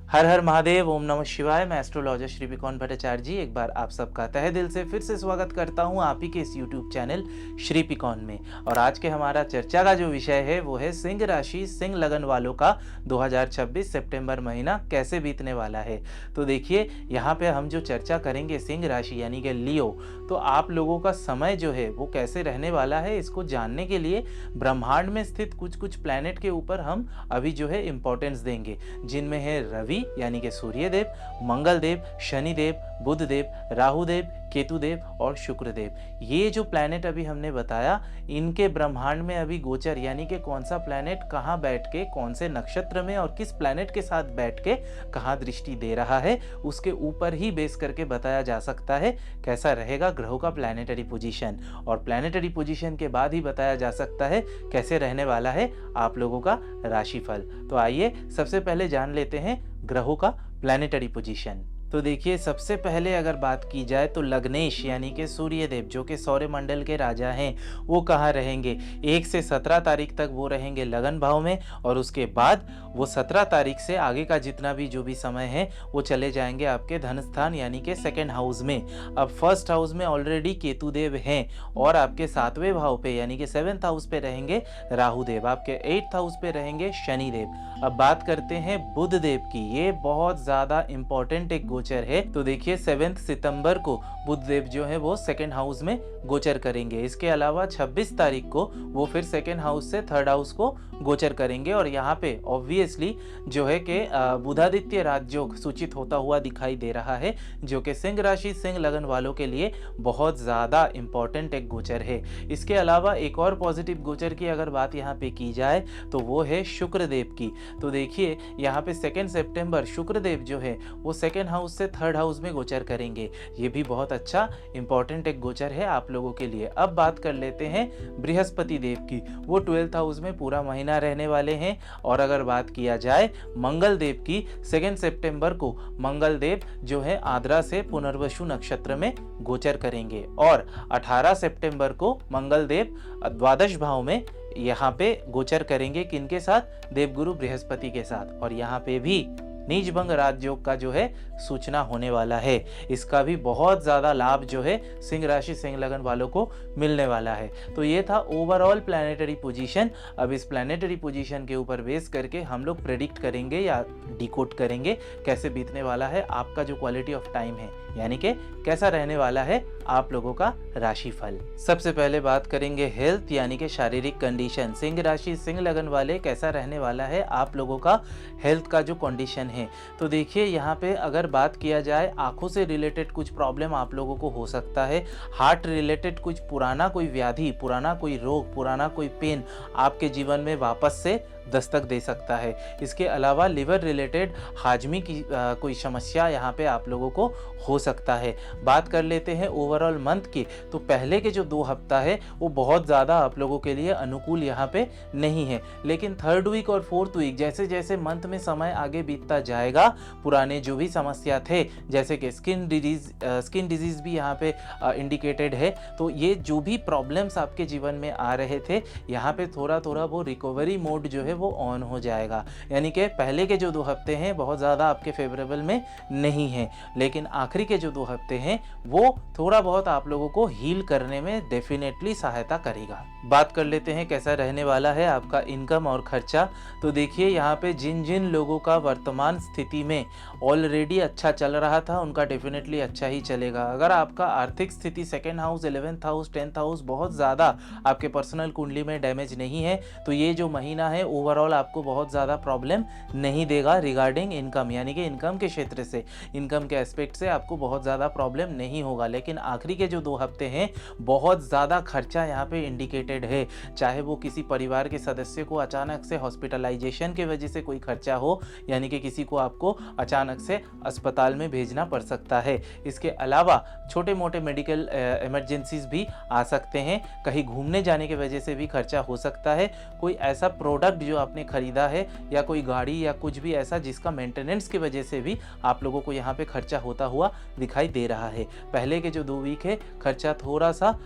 हर हर महादेव, ओम नमः शिवाय। मैं एस्ट्रोलॉजर श्री पिकॉन भट्टाचार्य जी एक बार आप सबका तहे दिल से फिर से स्वागत करता हूं आप ही के इस यूट्यूब चैनल श्री पिकॉन में। और आज के हमारा चर्चा का जो विषय है वो है सिंह राशि सिंह लगन वालों का 2026 सितंबर महीना कैसे बीतने वाला है। तो देखिए यहाँ पे हम जो चर्चा करेंगे सिंह राशि यानी कि लियो, तो आप लोगों का समय जो है वो कैसे रहने वाला है इसको जानने के लिए ब्रह्मांड में स्थित कुछ कुछ प्लैनेट के ऊपर हम अभी जो है इंपॉर्टेंस देंगे, जिनमें है रवि यानी कि सूर्यदेव, मंगलदेव, शनिदेव, बुधदेव, राहुदेव, केतुदेव और शुक्रदेव। ये जो प्लैनेट अभी हमने बताया, इनके ब्रह्मांड में अभी गोचर यानी कि कौन सा प्लैनेट कहाँ बैठ के कौन से नक्षत्र में और किस प्लैनेट के साथ बैठ के कहाँ दृष्टि दे रहा है, उसके ऊपर ही बेस करके बताया जा सकता है कैसा रहेगा ग्रहों का प्लैनेटरी पोजीशन। और प्लैनेटरी पोजीशन के बाद ही बताया जा सकता है कैसे रहने वाला है आप लोगों का राशिफल। तो आइए सबसे पहले जान लेते हैं ग्रहों का प्लैनेटरी पोजीशन। तो देखिए सबसे पहले अगर बात की जाए तो लग्नेश यानी कि सूर्यदेव जो कि सौर मंडल के राजा हैं, वो कहाँ रहेंगे 1 से 17 तारीख तक वो रहेंगे लगन भाव में, और उसके बाद वो 17 तारीख से आगे का जितना भी जो भी समय है वो चले जाएंगे आपके धन स्थान यानी कि सेकेंड हाउस में। अब फर्स्ट हाउस में ऑलरेडी केतुदेव हैं और आपके 7वें भाव पे यानी कि 7th हाउस पे रहेंगे राहुदेव, आपके 8th हाउस पे रहेंगे शनिदेव। अब बात करते हैं बुधदेव की, ये बहुत ज़्यादा इंपॉर्टेंट एक गोचर है। तो देखिए 7 सितंबर को बुधदेव जो है वो सेकेंड हाउस में गोचर करेंगे। इसके अलावा 26 तारीख को वो फिर सेकेंड हाउस से थर्ड हाउस को गोचर करेंगे और यहाँ पे ऑब्वियसली जो है कि बुधादित्य राजयोग सूचित होता हुआ दिखाई दे रहा है, जो कि सिंह राशि सिंह लगन वालों के लिए बहुत ज़्यादा इंपॉर्टेंट एक गोचर है। इसके अलावा एक और पॉजिटिव गोचर की अगर बात यहाँ पे की जाए तो वो है शुक्रदेव की। तो देखिए यहाँ पे 2 सितंबर शुक्रदेव जो है वो सेकेंड हाउस से थर्ड हाउस में गोचर करेंगे। ये भी बहुत अच्छा इंपॉर्टेंट एक गोचर है आप लोगों के लिए। अब बात कर लेते हैं बृहस्पति देव की, वो 12th हाउस में पूरा महीना रहने वाले हैं। और अगर बात किया जाए मंगल देव की, 2 सितंबर को मंगल देव जो है आद्रा से पुनर्वसु नक्षत्र में गोचर करेंगे और 18 सितंबर को मंगल देव द्वादश भाव में यहाँ पे गोचर करेंगे, किनके साथ, देवगुरु बृहस्पति के साथ। और यहाँ पे भी नीच भंग राजयोग का जो है सूचना होने वाला है। इसका भी बहुत ज़्यादा लाभ जो है सिंह राशि सिंह लगन वालों को मिलने वाला है। तो ये था ओवरऑल प्लैनेटरी पोजीशन। अब इस प्लैनेटरी पोजीशन के ऊपर बेस करके हम लोग प्रेडिक्ट करेंगे या डिकोड करेंगे कैसे बीतने वाला है आपका जो क्वालिटी ऑफ टाइम है, यानी कि कैसा रहने वाला है आप लोगों का राशिफल। सबसे पहले बात करेंगे हेल्थ यानी कि शारीरिक कंडीशन। सिंह राशि सिंह लगन वाले कैसा रहने वाला है आप लोगों का हेल्थ का जो कंडीशन है। तो देखिए यहाँ पे अगर बात किया जाए आंखों से रिलेटेड कुछ प्रॉब्लम आप लोगों को हो सकता है, हार्ट रिलेटेड कुछ पुराना कोई व्याधि, पुराना कोई रोग, पुराना कोई पेन आपके जीवन में वापस से दस्तक दे सकता है। इसके अलावा लिवर रिलेटेड हाजमी की कोई समस्या यहाँ पे आप लोगों को हो सकता है। बात कर लेते हैं ओवरऑल मंथ की, तो पहले के जो 2 हफ्ता है वो बहुत ज़्यादा आप लोगों के लिए अनुकूल यहाँ पे नहीं है, लेकिन 3rd वीक और 4th वीक जैसे जैसे मंथ में समय आगे बीतता जाएगा, पुराने जो भी समस्या थे जैसे कि स्किन डिजीज़ भी यहाँ पे इंडिकेटेड है। तो ये जो भी प्रॉब्लम्स आपके जीवन में आ रहे थे यहाँ पे थोड़ा थोड़ा वो रिकवरी मोड जो है वो ऑन हो जाएगा। यानी कि पहले के जो 2 हफ्ते हैं बहुत ज़्यादा आपके फेवरेबल में नहीं है, लेकिन आखिरी के जो 2 हफ्ते हैं वो थोड़ा बहुत आप लोगों को हील करने में डेफिनेटली सहायता करेगा। बात कर लेते हैं कैसा रहने वाला है आपका इनकम और खर्चा। तो देखिए यहाँ पे जिन जिन लोगों का वर्तमान स्थिति में ऑलरेडी अच्छा चल रहा था उनका डेफिनेटली अच्छा ही चलेगा। अगर आपका आर्थिक स्थिति 2nd house, 11th house, 10th house बहुत ज़्यादा आपके पर्सनल कुंडली में डैमेज नहीं है, तो ये जो महीना है ओवरऑल आपको बहुत ज़्यादा प्रॉब्लम नहीं देगा रिगार्डिंग इनकम, यानी कि इनकम के क्षेत्र से, इनकम के एस्पेक्ट से आपको बहुत ज़्यादा प्रॉब्लम नहीं होगा। लेकिन आखिरी के जो 2 हफ्ते हैं बहुत ज़्यादा खर्चा यहाँ पे इंडिकेटेड है, चाहे वो किसी परिवार के सदस्य को अचानक से हॉस्पिटलाइजेशन की वजह से कोई खर्चा हो, यानी कि किसी को आपको अचानक से अस्पताल में भेजना पड़ सकता है। इसके अलावा छोटे मोटे मेडिकल इमरजेंसीज भी आ सकते हैं, कहीं घूमने जाने की वजह से भी खर्चा हो सकता है, कोई ऐसा प्रोडक्ट जो आपने खरीदा है या कोई गाड़ी या कुछ भी ऐसा जिसका मेंटेनेंस की वजह से भी आप लोगों को यहाँ पे खर्चा होता हुआ दिखाई दे रहा है। पहले के जो 2 वीक है खर्चा थोड़ा सा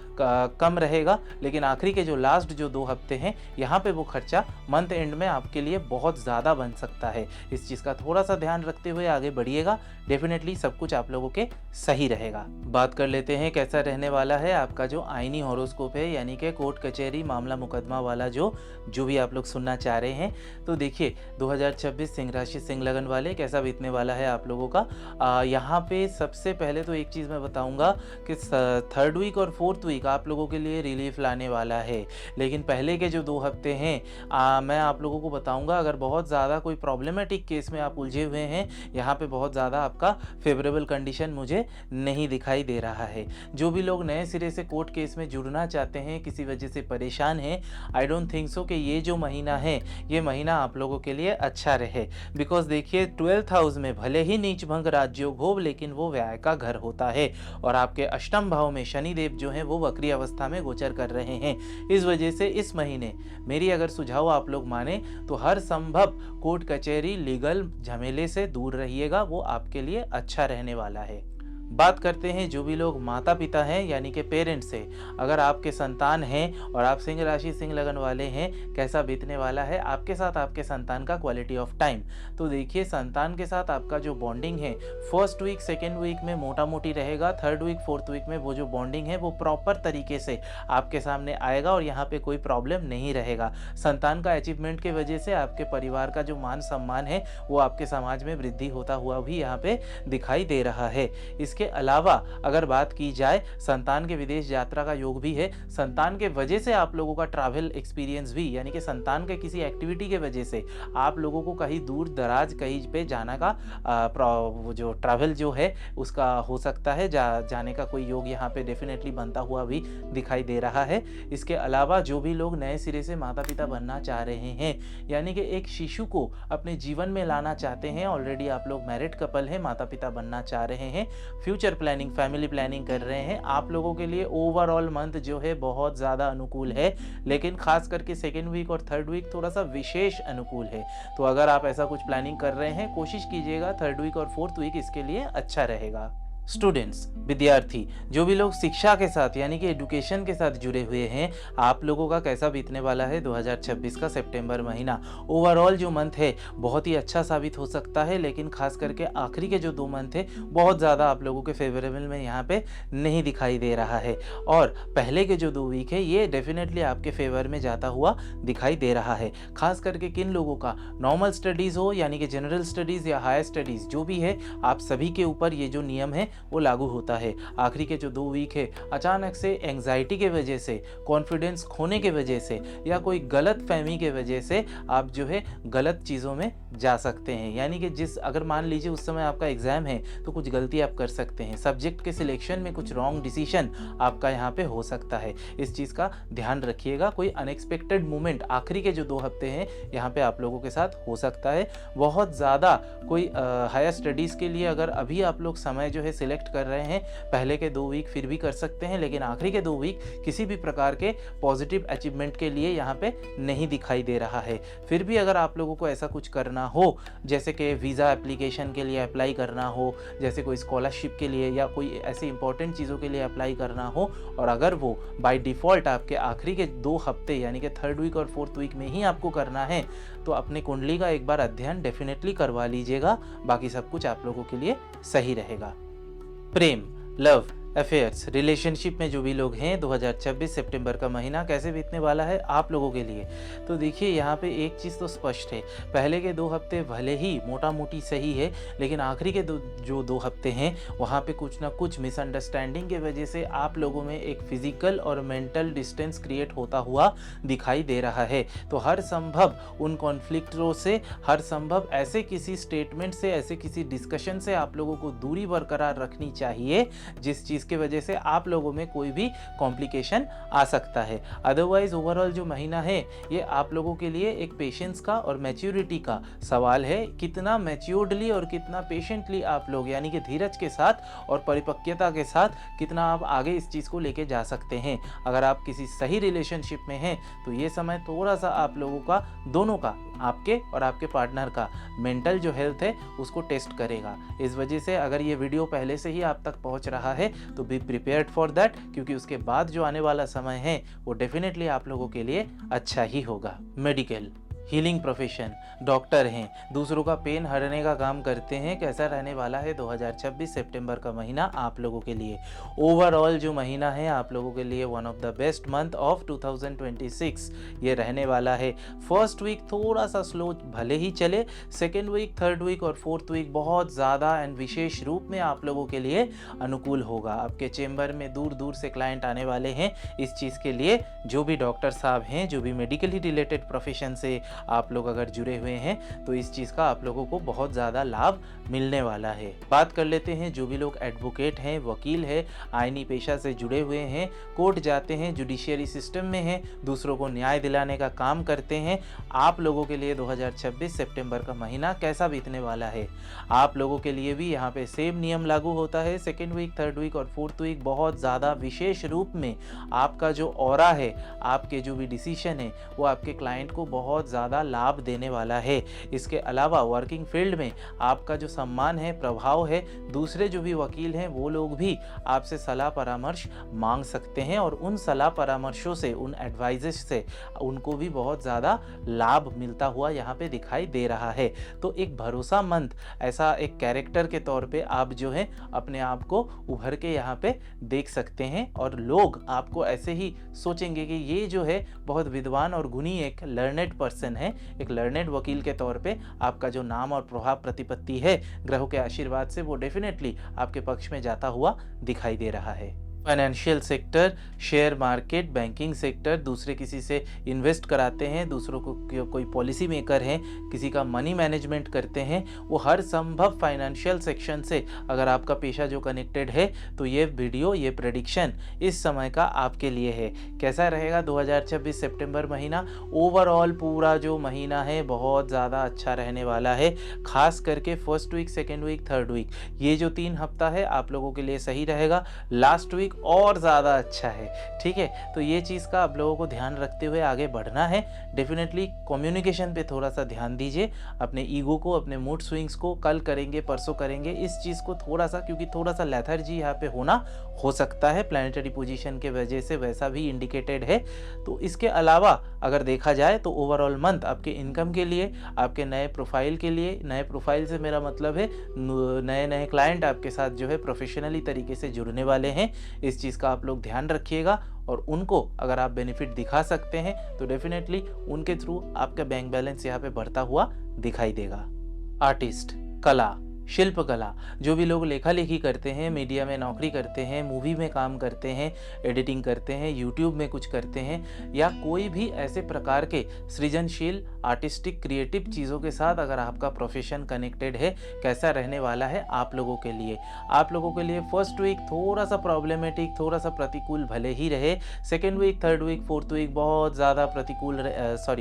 कम रहेगा, लेकिन आखिरी के जो लास्ट जो 2 हफ्ते हैं यहाँ पे वो खर्चा मंथ एंड में आपके लिए बहुत ज़्यादा बन सकता है। इस चीज़ का थोड़ा सा ध्यान रखते हुए आगे बढ़िएगा, डेफिनेटली सब कुछ आप लोगों के सही रहेगा। बात कर लेते हैं कैसा रहने वाला है आपका जो आईनी हॉरोस्कोप है, यानी कि कोर्ट कचहरी मामला मुकदमा वाला जो भी आप लोग सुनना चाह रहे हैं। तो देखिए 2026 सिंह राशि सिंह लगन वाले कैसा बीतने वाला है आप लोगों का। यहाँ पे सबसे पहले तो एक चीज़ मैं बताऊंगा कि 3rd वीक और 4th वीक आप लोगों के लिए रिलीफ लाने वाला है, लेकिन पहले के जो 2 हफ्ते हैं मैं आप लोगों को बताऊंगा, अगर बहुत ज़्यादा कोई प्रॉब्लमेटिक केस में आप उलझे हुए हैं यहाँ पे बहुत ज़्यादा आपका फेवरेबल कंडीशन मुझे नहीं दिखाई दे रहा है। जो भी लोग नए सिरे से कोर्ट केस में जुड़ना चाहते हैं, किसी वजह से परेशान हैं, आई डोंट थिंक सो कि ये जो महीना है ये महीना आप लोगों के लिए अच्छा रहे। बिकॉज देखिए 12th हाउस में भले ही नीच भंग राजयोग हो, लेकिन वो व्यय का घर होता है और आपके अष्टम भाव में शनिदेव जो हैं वो वक्री अवस्था में गोचर कर रहे हैं। इस वजह से इस महीने मेरी अगर सुझाव आप लोग माने तो हर संभव कोर्ट कचहरी लीगल झमेले से दूर रहिएगा, वो आपके लिए अच्छा रहने वाला है। बात करते हैं जो भी लोग माता पिता हैं यानी कि पेरेंट्स से, अगर आपके संतान हैं और आप सिंह राशि सिंह लगन वाले हैं, कैसा बीतने वाला है आपके साथ आपके संतान का क्वालिटी ऑफ टाइम। तो देखिए संतान के साथ आपका जो बॉन्डिंग है 1st वीक 2nd वीक में मोटा मोटी रहेगा, 3rd वीक 4th वीक में वो जो बॉन्डिंग है वो प्रॉपर तरीके से आपके सामने आएगा और यहाँ पे कोई प्रॉब्लम नहीं रहेगा। संतान का अचीवमेंट की वजह से आपके परिवार का जो मान सम्मान है वो आपके समाज में वृद्धि होता हुआ भी यहाँ पे दिखाई दे रहा है। इसके अलावा अगर बात की जाए संतान के विदेश यात्रा का योग भी है। संतान के वजह से आप लोगों का ट्रैवल एक्सपीरियंस भी, यानी कि संतान के किसी एक्टिविटी के वजह से आप लोगों को कहीं दूर दराज कहीं पे जाना का जो ट्रैवल जो है उसका हो सकता है, जाने का कोई योग यहाँ पे डेफिनेटली बनता हुआ भी दिखाई दे रहा है। इसके अलावा जो भी लोग नए सिरे से माता पिता बनना चाह रहे हैं, यानी कि एक शिशु को अपने जीवन में लाना चाहते हैं, ऑलरेडी आप लोग मैरिड कपल हैं, माता पिता बनना चाह रहे हैं, फ्यूचर प्लानिंग फैमिली प्लानिंग कर रहे हैं, आप लोगों के लिए ओवरऑल मंथ जो है बहुत ज़्यादा अनुकूल है, लेकिन खास करके 2nd वीक और 3rd वीक थोड़ा सा विशेष अनुकूल है। तो अगर आप ऐसा कुछ प्लानिंग कर रहे हैं कोशिश कीजिएगा 3rd वीक और 4th वीक इसके लिए अच्छा रहेगा। स्टूडेंट्स विद्यार्थी जो भी लोग शिक्षा के साथ यानी कि एजुकेशन के साथ जुड़े हुए हैं, आप लोगों का कैसा बीतने वाला है 2026 का सितंबर महीना। ओवरऑल जो मंथ है बहुत ही अच्छा साबित हो सकता है, लेकिन खास करके आखिरी के जो 2 मंथ है बहुत ज़्यादा आप लोगों के फेवरेबल में यहाँ पे नहीं दिखाई दे रहा है, और पहले के जो 2 वीक है ये डेफिनेटली आपके फेवर में जाता हुआ दिखाई दे रहा है। खास करके किन लोगों का नॉर्मल स्टडीज़ हो यानी कि जनरल स्टडीज़ या हायर स्टडीज़ जो भी है, आप सभी के ऊपर ये जो नियम है वो लागू होता है। आखिरी के जो 2 वीक है अचानक से एंग्जाइटी के वजह से, कॉन्फिडेंस खोने के वजह से या कोई गलत फहमी के वजह से आप जो है गलत चीज़ों में जा सकते हैं, यानी कि अगर मान लीजिए उस समय आपका एग्जाम है तो कुछ गलती आप कर सकते हैं, सब्जेक्ट के सिलेक्शन में कुछ रॉन्ग डिसीजन आपका यहाँ पे हो सकता है। इस चीज़ का ध्यान रखिएगा। कोई अनएक्सपेक्टेड मोमेंट आखिरी के जो 2 हफ्ते हैं यहाँ पे आप लोगों के साथ हो सकता है। बहुत ज़्यादा कोई हायर स्टडीज़ के लिए अगर अभी आप लोग समय जो है सिलेक्ट कर रहे हैं, पहले के 2 वीक फिर भी कर सकते हैं, लेकिन आखिरी के 2 वीक किसी भी प्रकार के पॉजिटिव अचीवमेंट के लिए यहाँ पे नहीं दिखाई दे रहा है। फिर भी अगर आप लोगों को ऐसा कुछ करना हो, जैसे कि वीज़ा एप्लीकेशन के लिए अप्लाई करना हो, जैसे कोई स्कॉलरशिप के लिए या कोई ऐसी इंपॉर्टेंट चीज़ों के लिए अप्लाई करना हो, और अगर वो बाय डिफ़ॉल्ट आपके आखिरी के 2 हफ्ते यानी कि 3rd वीक और 4th वीक में ही आपको करना है, तो अपने कुंडली का एक बार अध्ययन डेफिनेटली करवा लीजिएगा। बाकी सब कुछ आप लोगों के लिए सही रहेगा। प्रेम, लव, अफेयर्स, रिलेशनशिप में जो भी लोग हैं 2026 सितंबर का महीना कैसे बीतने वाला है आप लोगों के लिए। तो देखिए यहाँ पे एक चीज़ तो स्पष्ट है, पहले के 2 हफ्ते भले ही मोटा मोटी सही है, लेकिन आखिरी के जो 2 हफ्ते हैं वहाँ पे कुछ ना कुछ मिसअंडरस्टैंडिंग के वजह से आप लोगों में एक फिजिकल और मेंटल डिस्टेंस क्रिएट होता हुआ दिखाई दे रहा है। तो हर संभव उन कॉन्फ्लिक्टों से, हर संभव ऐसे किसी स्टेटमेंट से, ऐसे किसी डिस्कशन से आप लोगों को दूरी बरकरार रखनी चाहिए जिस चीज़ जिसके वजह से आप लोगों में कोई भी कॉम्प्लिकेशन आ सकता है। अदरवाइज ओवरऑल जो महीना है ये आप लोगों के लिए एक पेशेंस का और मैच्योरिटी का सवाल है। कितना मैच्योर्डली और कितना पेशेंटली आप लोग यानी कि धीरज के साथ और परिपक्वता के साथ कितना आप आगे इस चीज़ को लेके जा सकते हैं। अगर आप किसी सही रिलेशनशिप में हैं तो ये समय थोड़ा सा आप लोगों का, दोनों का, आपके और आपके पार्टनर का मेंटल जो हेल्थ है उसको टेस्ट करेगा। इस वजह से अगर ये वीडियो पहले से ही आप तक पहुंच रहा है तो बी प्रिपेयर्ड फॉर दैट, क्योंकि उसके बाद जो आने वाला समय है वो डेफिनेटली आप लोगों के लिए अच्छा ही होगा। मेडिकल, हीलिंग प्रोफेशन, डॉक्टर हैं, दूसरों का पेन हरने का काम करते हैं। कैसा रहने वाला है 2026 सितंबर का महीना आप लोगों के लिए? ओवरऑल जो महीना है आप लोगों के लिए one of the best month of 2026 ये रहने वाला है। फर्स्ट वीक थोड़ा सा स्लो भले ही चले, सेकेंड वीक, थर्ड वीक और फोर्थ वीक बहुत ज़्यादा एंड विशेष रूप में आप लोगों के लिए अनुकूल होगा। आपके चेंबर में दूर दूर से क्लाइंट आने वाले हैं। इस चीज़ के लिए जो भी डॉक्टर साहब हैं, जो भी मेडिकली रिलेटेड प्रोफेशन से आप लोग अगर जुड़े हुए हैं तो इस चीज़ का आप लोगों को बहुत ज़्यादा लाभ मिलने वाला है। बात कर लेते हैं जो भी लोग एडवोकेट हैं, वकील है, आईनी पेशा से जुड़े हुए हैं, कोर्ट जाते हैं, जुडिशियरी सिस्टम में हैं, दूसरों को न्याय दिलाने का काम करते हैं, आप लोगों के लिए 2026 सितंबर का महीना कैसा बीतने वाला है? आप लोगों के लिए भी यहाँ पे सेम नियम लागू होता है। सेकेंड वीक, थर्ड वीक और फोर्थ वीक बहुत ज़्यादा विशेष रूप में आपका जो ऑरा है, आपके जो भी डिसीजन है वो आपके क्लाइंट को बहुत ज़्यादा लाभ देने वाला है। इसके अलावा वर्किंग फील्ड में आपका जो सम्मान है, प्रभाव है, दूसरे जो भी वकील हैं वो लोग भी आपसे सलाह परामर्श मांग सकते हैं और उन सलाह परामर्शों से, उन एडवाइजेस से उनको भी बहुत ज़्यादा लाभ मिलता हुआ यहाँ पे दिखाई दे रहा है। तो एक भरोसामंद ऐसा एक कैरेक्टर के तौर पे आप जो है अपने आप को उभर के यहाँ पे देख सकते हैं और लोग आपको ऐसे ही सोचेंगे कि ये जो है बहुत विद्वान और गुणी एक लर्नेड पर्सन है। एक लर्नेड वकील के तौर पे आपका जो नाम और प्रभाव प्रतिपत्ति है ग्रहों के आशीर्वाद से वो डेफिनेटली आपके पक्ष में जाता हुआ दिखाई दे रहा है। Financial sector, share market, banking sector, दूसरे किसी से इन्वेस्ट कराते हैं, दूसरों को कोई पॉलिसी मेकर हैं, किसी का मनी मैनेजमेंट करते हैं, वो हर संभव फाइनेंशियल सेक्शन से अगर आपका पेशा जो कनेक्टेड है तो ये वीडियो, ये प्रेडिक्शन इस समय का आपके लिए है। कैसा रहेगा 2026 सितंबर महीना? ओवरऑल पूरा जो महीना है बहुत ज़्यादा अच्छा रहने वाला है। खास करके first week, second week, third week, ये जो 3 हफ्ता है आप लोगों के लिए सही रहेगा। लास्ट वीक और ज़्यादा अच्छा है। ठीक है, तो ये चीज़ का आप लोगों को ध्यान रखते हुए आगे बढ़ना है। डेफिनेटली कम्युनिकेशन पे थोड़ा सा ध्यान दीजिए, अपने ईगो को, अपने मूड स्विंग्स को, कल करेंगे परसों करेंगे, इस चीज़ को थोड़ा सा, क्योंकि थोड़ा सा लेथर्जी यहाँ पे होना हो सकता है प्लैनेटरी पोजीशन के वजह से, वैसा भी इंडिकेटेड है। तो इसके अलावा अगर देखा जाए तो ओवरऑल मंथ आपके इनकम के लिए, आपके नए प्रोफाइल के लिए, नए प्रोफाइल से मेरा मतलब है नए नए क्लाइंट आपके साथ जो है प्रोफेशनली तरीके से जुड़ने वाले हैं। इस चीज़ का आप लोग ध्यान रखिएगा और उनको अगर आप बेनिफिट दिखा सकते हैं तो डेफिनेटली उनके थ्रू आपका बैंक बैलेंस यहाँ पे बढ़ता हुआ दिखाई देगा। आर्टिस्ट, कला, शिल्पकला, जो भी लोग लेखा लेखी करते हैं, मीडिया में नौकरी करते हैं, मूवी में काम करते हैं, एडिटिंग करते हैं, यूट्यूब में कुछ करते हैं, या कोई भी ऐसे प्रकार के सृजनशील आर्टिस्टिक क्रिएटिव चीज़ों के साथ अगर आपका प्रोफेशन कनेक्टेड है, कैसा रहने वाला है आप लोगों के लिए? आप लोगों के लिए फर्स्ट वीक थोड़ा सा प्रॉब्लमेटिक, थोड़ा सा प्रतिकूल भले ही रहे। Second week, third week, fourth week बहुत ज़्यादा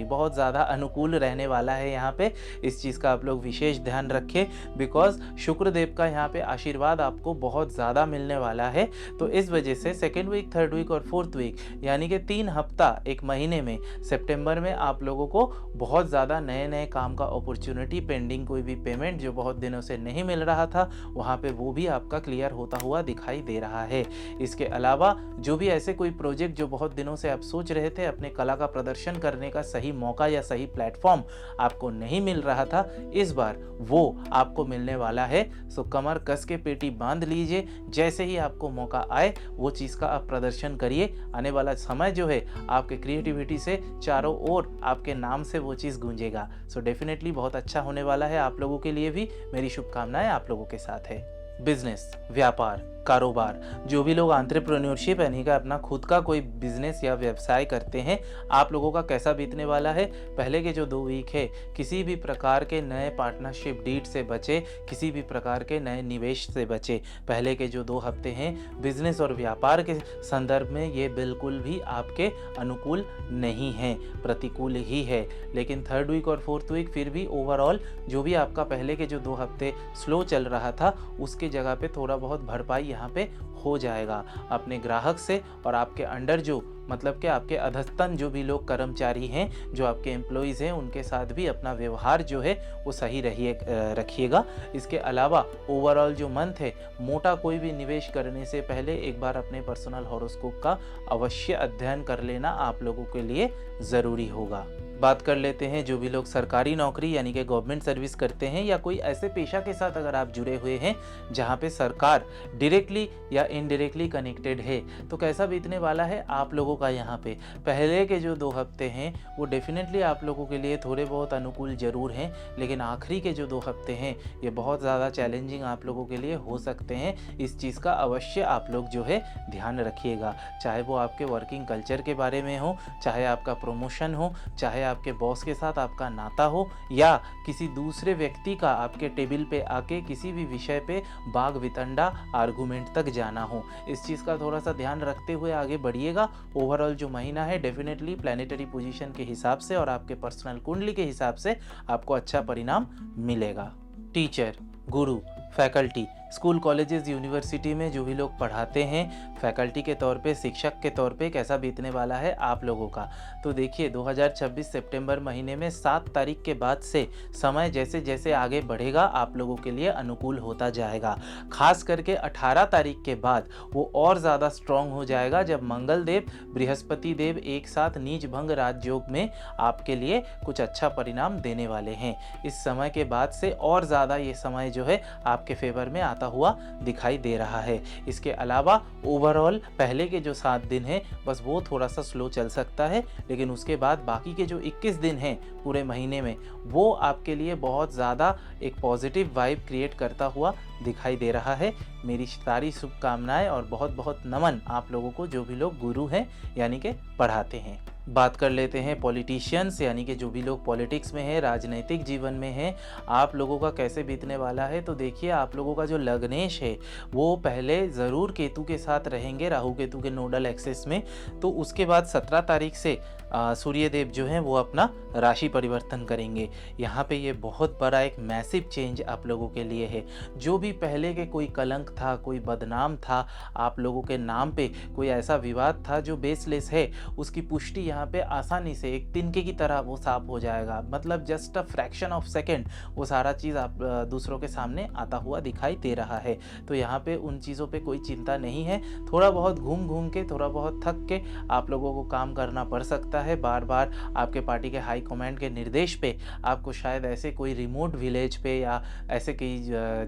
बहुत ज़्यादा अनुकूल रहने वाला है। यहाँ पे इस चीज़ का आप लोग विशेष ध्यान रखें, बिकॉज शुक्र देव का यहाँ पे आशीर्वाद आपको बहुत ज़्यादा मिलने वाला है। तो इस वजह से सेकेंड वीक, थर्ड वीक और फोर्थ वीक यानी कि 3 हफ्ता एक महीने में सितंबर में आप लोगों को बहुत ज़्यादा नए नए काम का अपॉर्चुनिटी, पेंडिंग कोई भी पेमेंट जो बहुत दिनों से नहीं मिल रहा था वहाँ पे वो भी आपका क्लियर होता हुआ दिखाई दे रहा है। इसके अलावा जो भी ऐसे कोई प्रोजेक्ट जो बहुत दिनों से आप सोच रहे थे, अपने कला का प्रदर्शन करने का सही मौका या सही प्लेटफॉर्म आपको नहीं मिल रहा था, इस बार वो आपको मिलने वाला है। सो कमर कस के पेटी बांध लीजिए, जैसे ही आपको मौका आए वो चीज़ का आप प्रदर्शन करिए। आने वाला समय जो है आपके क्रिएटिविटी से चारों ओर आपके नाम से वो चीज़ गूंजेगा। सो डेफिनेटली बहुत अच्छा होने वाला है। आप लोगों के लिए भी मेरी शुभकामनाएं आप लोगों के साथ है। बिजनेस, व्यापार, कारोबार, जो भी लोग एंटरप्रेन्योरशिप यानी कि अपना खुद का कोई बिजनेस या व्यवसाय करते हैं, आप लोगों का कैसा बीतने वाला है। पहले के जो 2 वीक है, किसी भी प्रकार के नए पार्टनरशिप डीड से बचे, किसी भी प्रकार के नए निवेश से बचे। पहले के जो 2 हफ्ते हैं बिजनेस और व्यापार के संदर्भ में ये बिल्कुल भी आपके अनुकूल नहीं है, प्रतिकूल ही है। लेकिन 3rd वीक और 4th वीक फिर भी ओवरऑल जो भी आपका पहले के जो 2 हफ्ते स्लो चल रहा था, उसके जगह पे थोड़ा बहुत भरपाई यहाँ पे हो जाएगा। अपने ग्राहक से और आपके अंडर जो मतलब कि आपके अधस्तन जो भी लोग कर्मचारी हैं, जो आपके एम्प्लॉइज़ हैं, उनके साथ भी अपना व्यवहार जो है वो सही रखिएगा। इसके अलावा ओवरऑल जो मंथ है, मोटा कोई भी निवेश करने से पहले एक बार अपने पर्सनल हॉरोस्कोप का अवश्य अध्ययन कर लेना आप लोगों के लिए ज़रूरी होगा। बात कर लेते हैं जो भी लोग सरकारी नौकरी यानी कि गवर्नमेंट सर्विस करते हैं या कोई ऐसे पेशा के साथ अगर आप जुड़े हुए हैं जहां पे सरकार डायरेक्टली या इनडायरेक्टली कनेक्टेड है, तो कैसा बीतने वाला है आप लोगों का। यहाँ पे पहले के जो 2 हफ्ते हैं वो डेफिनेटली आप लोगों के लिए थोड़े बहुत अनुकूल ज़रूर हैं, लेकिन आखिरी के जो 2 हफ्ते हैं ये बहुत ज़्यादा चैलेंजिंग आप लोगों के लिए हो सकते हैं। इस चीज़ का अवश्य आप लोग जो है ध्यान रखिएगा, चाहे वो आपके वर्किंग कल्चर के बारे में हो, चाहे आपका प्रमोशन हो, चाहे आपके बॉस के साथ आपका नाता हो, या किसी दूसरे व्यक्ति का आपके टेबल पे आके किसी भी विषय पे बाग वितंडा आर्गुमेंट तक जाना हो। इस चीज़ का थोड़ा सा ध्यान रखते हुए आगे बढ़िएगा। ओवरऑल जो महीना है डेफिनेटली प्लैनेटरी पोजीशन के हिसाब से और आपके पर्सनल कुंडली के हिसाब से आपको अच्छा परिणाम मिलेगा। टीचर, गुरु, फैकल्टी, स्कूल, कॉलेजेस, यूनिवर्सिटी में जो भी लोग पढ़ाते हैं फैकल्टी के तौर पे, शिक्षक के तौर पे कैसा बीतने वाला है आप लोगों का। तो देखिए 2026 सितंबर महीने में 7 तारीख के बाद से समय जैसे जैसे आगे बढ़ेगा आप लोगों के लिए अनुकूल होता जाएगा। खास करके 18 तारीख के बाद वो और ज़्यादा स्ट्रॉन्ग हो जाएगा जब मंगल देव, बृहस्पति देव एक साथ नीच भंग राजयोग में आपके लिए कुछ अच्छा परिणाम देने वाले हैं। इस समय के बाद से और ज़्यादा ये समय जो है आपके फेवर में आता हुआ दिखाई दे रहा है। इसके अलावा ओवरऑल पहले के जो 7 दिन हैं बस वो थोड़ा सा स्लो चल सकता है, लेकिन उसके बाद बाकी के जो 21 दिन हैं पूरे महीने में वो आपके लिए बहुत ज़्यादा एक पॉजिटिव वाइब क्रिएट करता हुआ दिखाई दे रहा है। मेरी सारी शुभकामनाएं और बहुत बहुत नमन आप लोगों को जो भी लोग गुरु हैं यानी कि पढ़ाते हैं। बात कर लेते हैं पॉलिटिशियंस यानी कि जो भी लोग पॉलिटिक्स में हैं, राजनीतिक जीवन में हैं, आप लोगों का कैसे बीतने वाला है। तो देखिए आप लोगों का जो लग्नेश है वो पहले ज़रूर केतु के साथ रहेंगे, राहु केतु के नोडल एक्सेस में। तो उसके बाद 17 तारीख से सूर्यदेव जो हैं वो अपना राशि परिवर्तन करेंगे। यहाँ पे ये बहुत बड़ा एक मैसिव चेंज आप लोगों के लिए है। जो भी पहले के कोई कलंक था, कोई बदनाम था, आप लोगों के नाम पे कोई ऐसा विवाद था जो बेसलेस है, उसकी पुष्टि यहाँ पे आसानी से एक तिनके की तरह वो साफ हो जाएगा। मतलब just a fraction of second वो सारा चीज़ आप दूसरों के सामने आता हुआ दिखाई दे रहा है। तो यहाँ पे उन चीज़ों पे कोई चिंता नहीं है। थोड़ा बहुत घूम घूम के, थोड़ा बहुत थक के आप लोगों को काम करना पड़ सकता है। बार बार आपके पार्टी के हाई कमांड के निर्देश पे आपको शायद ऐसे कोई रिमोट विलेज पे या ऐसे कई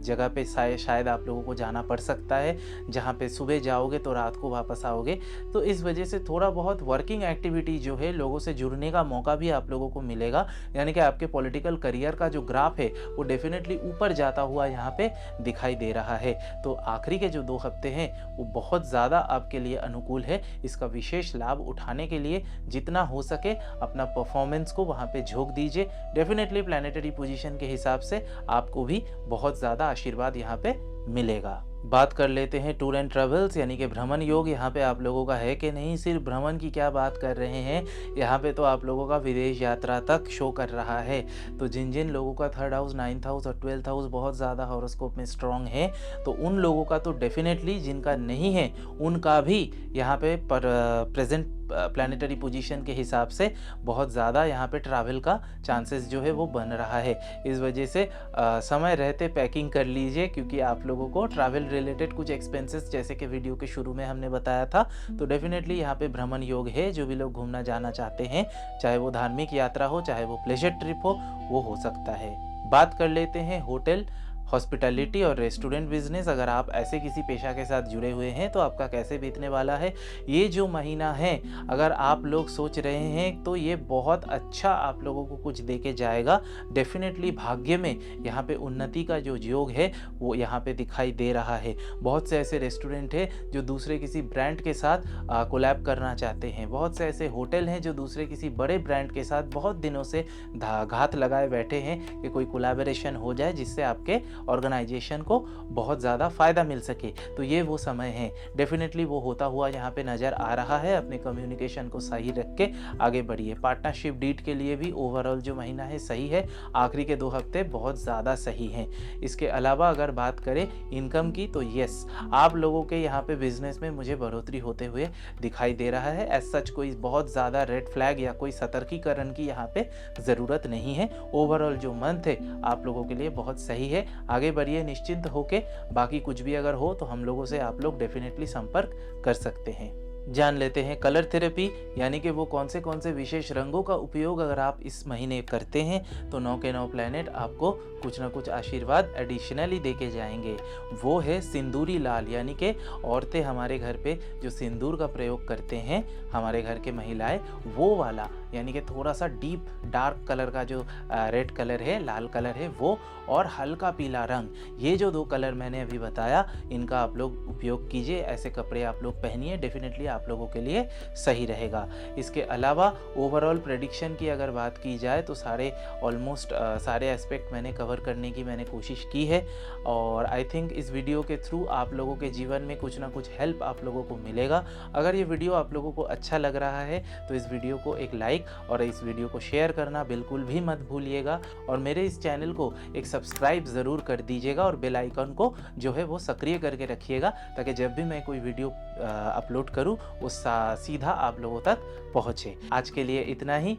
जगह पे शायद आप लोगों को जाना पड़ सकता है, जहाँ पे सुबह जाओगे तो रात को वापस आओगे। तो इस वजह से थोड़ा बहुत वर्किंग एक्टिविटी जो है, लोगों से जुड़ने का मौका भी आप लोगों को मिलेगा। यानी कि आपके पॉलिटिकल करियर का जो ग्राफ है वो डेफिनेटली ऊपर जाता हुआ यहाँ पे दिखाई दे रहा है। तो आखिरी के जो 2 हफ्ते हैं वो बहुत ज़्यादा आपके लिए अनुकूल है। इसका विशेष लाभ उठाने के लिए जितना हो सके अपना परफॉर्मेंस को वहाँ पे झोंक दीजिए। डेफिनेटली प्लैनेटरी पोजीशन के हिसाब से आपको भी बहुत ज़्यादा आशीर्वाद यहाँ पे मिलेगा। बात कर लेते हैं टूर एंड ट्रेवल्स यानी कि भ्रमण योग यहाँ पे आप लोगों का है कि नहीं। सिर्फ भ्रमण की क्या बात कर रहे हैं, यहाँ पे तो आप लोगों का विदेश यात्रा तक शो कर रहा है। तो जिन जिन लोगों का 3rd हाउस, 9th हाउस और 12th हाउस बहुत ज़्यादा हॉरोस्कोप में स्ट्रॉन्ग है, तो उन लोगों का तो डेफिनेटली, जिनका नहीं है उनका भी यहाँ पे प्रेजेंट प्लैनेटरी पोजीशन के हिसाब से बहुत ज़्यादा यहाँ पे ट्रैवल का चांसेस जो है वो बन रहा है। इस वजह से समय रहते पैकिंग कर लीजिए, क्योंकि आप लोगों को ट्रैवल रिलेटेड कुछ एक्सपेंसेस, जैसे कि वीडियो के शुरू में हमने बताया था, तो डेफिनेटली यहाँ पे भ्रमण योग है। जो भी लोग घूमना जाना चाहते हैं, चाहे वो धार्मिक यात्रा हो, चाहे वो प्लेजर ट्रिप हो, वो हो सकता है। बात कर लेते हैं होटल, हॉस्पिटैलिटी और रेस्टोरेंट बिजनेस, अगर आप ऐसे किसी पेशा के साथ जुड़े हुए हैं तो आपका कैसे बीतने वाला है ये जो महीना है, अगर आप लोग सोच रहे हैं तो ये बहुत अच्छा आप लोगों को कुछ दे के जाएगा। डेफिनेटली भाग्य में यहाँ पे उन्नति का जो योग है वो यहाँ पे दिखाई दे रहा है। बहुत से ऐसे रेस्टोरेंट है जो दूसरे किसी ब्रांड के साथ कोलैब करना चाहते हैं। बहुत से ऐसे होटल हैं जो दूसरे किसी बड़े ब्रांड के साथ बहुत दिनों से घात लगाए बैठे हैं कि कोई कोलैबोरेशन हो जाए जिससे आपके ऑर्गेनाइजेशन को बहुत ज़्यादा फ़ायदा मिल सके। तो ये वो समय है, डेफिनेटली वो होता हुआ यहाँ पे नज़र आ रहा है। अपने कम्युनिकेशन को सही रख के आगे बढ़िए। पार्टनरशिप डीड के लिए भी ओवरऑल जो महीना है सही है। आखिरी के 2 हफ्ते बहुत ज़्यादा सही हैं। इसके अलावा अगर बात करें इनकम की तो यस, आप लोगों के यहाँ पे बिजनेस में मुझे बढ़ोतरी होते हुए दिखाई दे रहा है। एज सच कोई बहुत ज़्यादा रेड फ्लैग या कोई सतर्कीकरण की यहाँ पे ज़रूरत नहीं है। ओवरऑल जो मंथ है आप लोगों के लिए बहुत सही है। आगे बढ़िए निश्चिंत होके। बाकी कुछ भी अगर हो तो हम लोगों से आप लोग डेफिनेटली संपर्क कर सकते हैं। जान लेते हैं कलर थेरेपी, यानी कि वो कौन से विशेष रंगों का उपयोग अगर आप इस महीने करते हैं तो 9 के 9 प्लैनेट आपको कुछ ना कुछ आशीर्वाद एडिशनली दे के जाएंगे। वो है सिंदूरी लाल, यानी कि औरतें हमारे घर पे जो सिंदूर का प्रयोग करते हैं, हमारे घर के महिलाएं, वो वाला, यानी कि थोड़ा सा डीप डार्क कलर का जो रेड कलर है, लाल कलर है वो, और हल्का पीला रंग, ये जो 2 कलर मैंने अभी बताया इनका आप लोग उपयोग कीजिए। ऐसे कपड़े आप लोग पहनिए, डेफिनेटली आप लोगों के लिए सही रहेगा। इसके अलावा ओवरऑल प्रेडिक्शन की अगर बात की जाए तो ऑलमोस्ट सारे एस्पेक्ट मैंने कवर करने की मैंने कोशिश की है, और आई थिंक इस वीडियो के थ्रू आप लोगों के जीवन में कुछ ना कुछ हेल्प आप लोगों को मिलेगा। अगर ये वीडियो आप लोगों को अच्छा लग रहा है तो इस वीडियो को एक लाइक और इस वीडियो को शेयर करना बिल्कुल भी मत भूलिएगा, और मेरे इस चैनल को एक सब्सक्राइब ज़रूर कर दीजिएगा और बेल आइकन को जो है वो सक्रिय करके रखिएगा, ताकि जब भी मैं कोई वीडियो अपलोड करूं वो सीधा आप लोगों तक पहुंचे। आज के लिए इतना ही।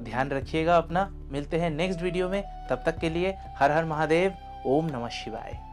ध्यान रखिएगा अपना। मिलते हैं नेक्स्ट वीडियो में। तब तक के लिए हर हर महादेव। ओम नमः शिवाय।